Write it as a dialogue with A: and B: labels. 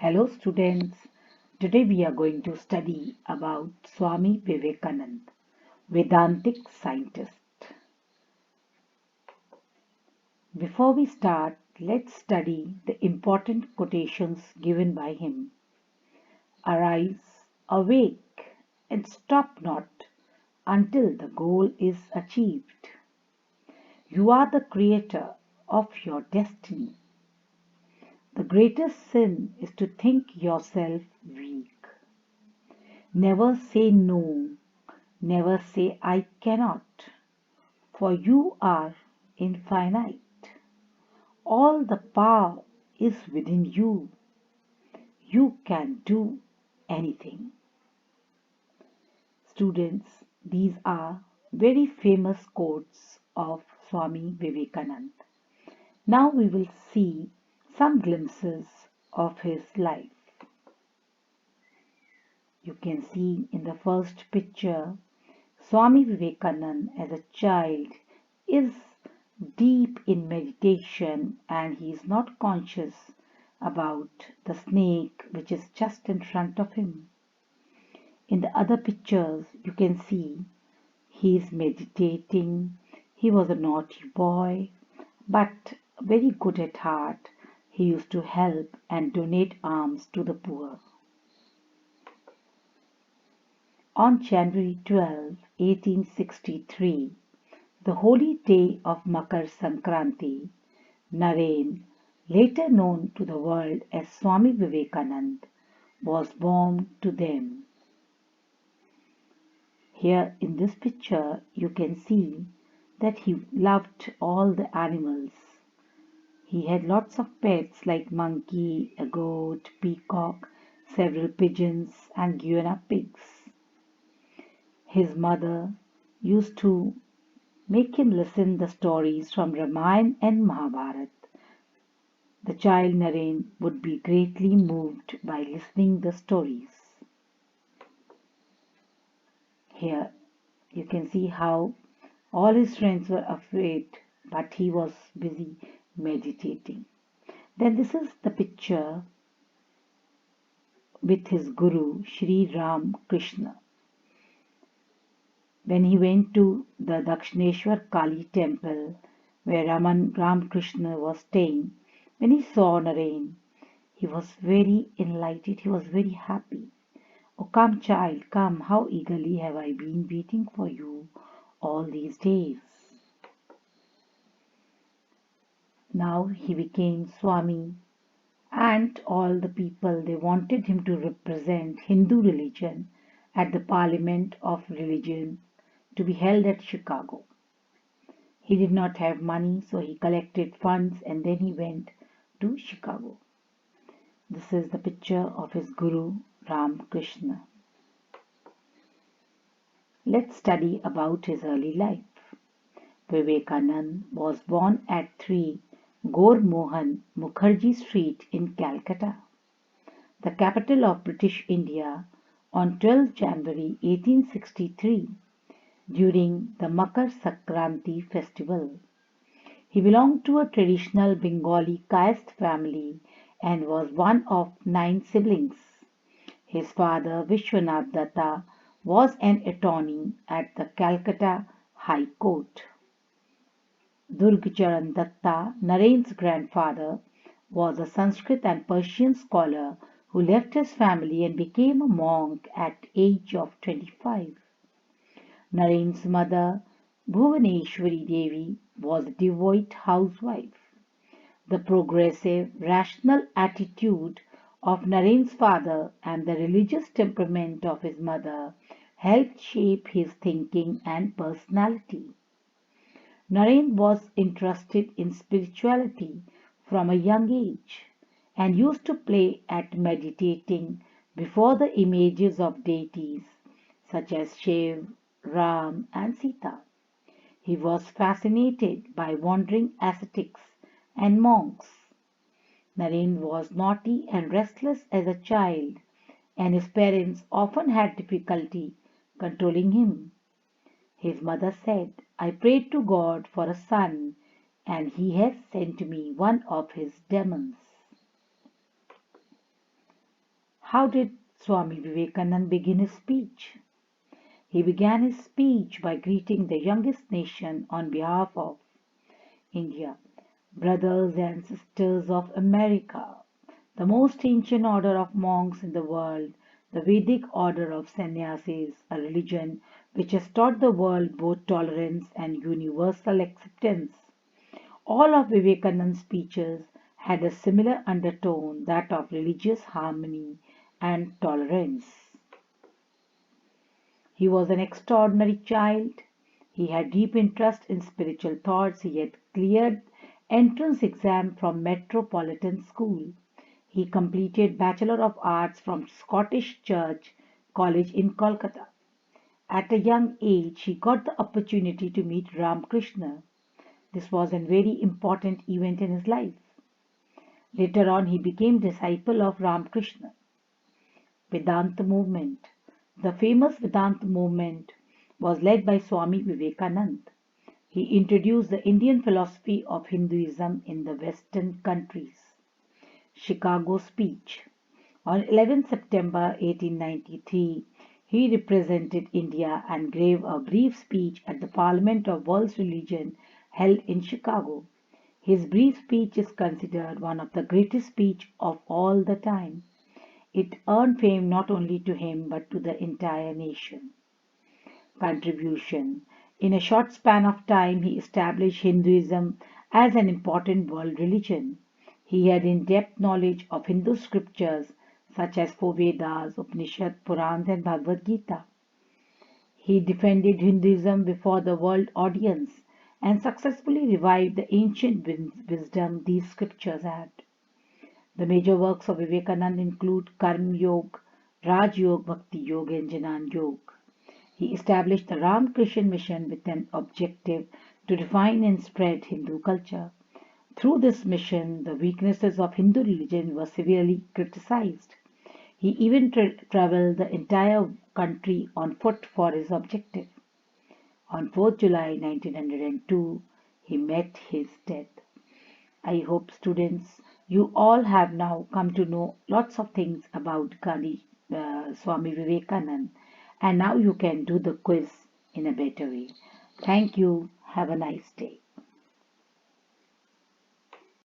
A: Hello students. Today we are going to study about Swami Vivekananda, Vedantic scientist. Before we start, let's study the important quotations given by him. Arise, awake, and stop not until the goal is achieved. You are the creator of your destiny. The greatest sin is to think yourself weak. Never say no. Never say I cannot, for you are infinite. All the power is within you. You can do anything. Students, these are very famous quotes of Swami Vivekananda. Now we will see some glimpses of his life. You can see in the first picture Swami Vivekananda as a child is deep in meditation and he is not conscious about the snake which is just in front of him. In the other pictures, you can see he is meditating. He was a naughty boy, but very good at heart. He used to help and donate alms to the poor. On January 12, 1863, the holy day of Makar Sankranti, Naren, later known to the world as Swami Vivekananda, was born to them. Here in this picture, you can see that he loved all the animals. He had lots of pets like monkey, a goat, peacock, several pigeons, and guinea pigs. His mother used to make him listen the stories from Ramayana and Mahabharata. The child Naren would be greatly moved by listening the stories. Here you can see how all his friends were afraid, but he was busy meditating. Then this is the picture with his guru Sri Ram Krishna. When he went to the Dakshineshwar Kali temple where Ram Krishna was staying, when he saw Naren, he was very enlightened, he was very happy. Oh, come, child, come, how eagerly have I been waiting for you all these days. Now he became Swami, and all the people they wanted him to represent Hindu religion at the Parliament of Religion to be held at Chicago. He did not have money, so he collected funds and then he went to Chicago. This is the picture of his guru Ram Krishna. Let's study about his early life. Vivekananda was born at 3 Gaur Mohan Mukherjee Street in Calcutta, the capital of British India, on 12 January 1863 during the Makar Sankranti festival. He belonged to a traditional Bengali caste family and was one of 9 siblings. His father, Vishwanath Datta, was an attorney at the Calcutta High Court. Durgacharan Datta, Naren's grandfather, was a Sanskrit and Persian scholar who left his family and became a monk at age of 25. Naren's mother, Bhuvaneshwari Devi, was a devout housewife. The progressive, rational attitude of Naren's father and the religious temperament of his mother helped shape his thinking and personality. Naren was interested in spirituality from a young age and used to play at meditating before the images of deities such as Shiv, Ram, and Sita. He was fascinated by wandering ascetics and monks. Naren was naughty and restless as a child, and his parents often had difficulty controlling him. His mother said, I prayed to God for a son, and he has sent me one of his demons. How did Swami Vivekananda begin his speech? He began his speech by greeting the youngest nation on behalf of India. Brothers and sisters of America, the most ancient order of monks in the world, the Vedic order of sannyasis, a religion which has taught the world both tolerance and universal acceptance. All of Vivekananda's speeches had a similar undertone, that of religious harmony and tolerance. He was an extraordinary child. He had deep interest in spiritual thoughts. He had cleared entrance exam from Metropolitan School. He completed Bachelor of Arts from Scottish Church College in Kolkata. At a young age, he got the opportunity to meet Ramakrishna. This was a very important event in his life. Later on, he became disciple of Ramakrishna. Vedanta movement. The famous Vedanta movement was led by Swami Vivekananda. He introduced the Indian philosophy of Hinduism in the Western countries. Chicago speech. On 11 September 1893, he represented India and gave a brief speech at the Parliament of World Religion held in Chicago. His brief speech is considered one of the greatest speeches of all the time. It earned fame not only to him but to the entire nation. Contribution. In a short span of time, he established Hinduism as an important world religion. He had in-depth knowledge of Hindu scriptures such as four Vedas, Upanishads, Purans, and Bhagavad Gita. He defended Hinduism before the world audience and successfully revived the ancient wisdom these scriptures had. The major works of Vivekananda include Karma Yoga, Raj Yoga, Bhakti Yoga, and Jnana Yoga. He established the Ramakrishna mission with an objective to refine and spread Hindu culture. Through this mission, the weaknesses of Hindu religion were severely criticized. He even traveled the entire country on foot for his objective. On 4th July 1902, he met his death. I hope students, you all have now come to know lots of things about Gandhi, Swami Vivekananda, and now you can do the quiz in a better way. Thank you. Have a nice day.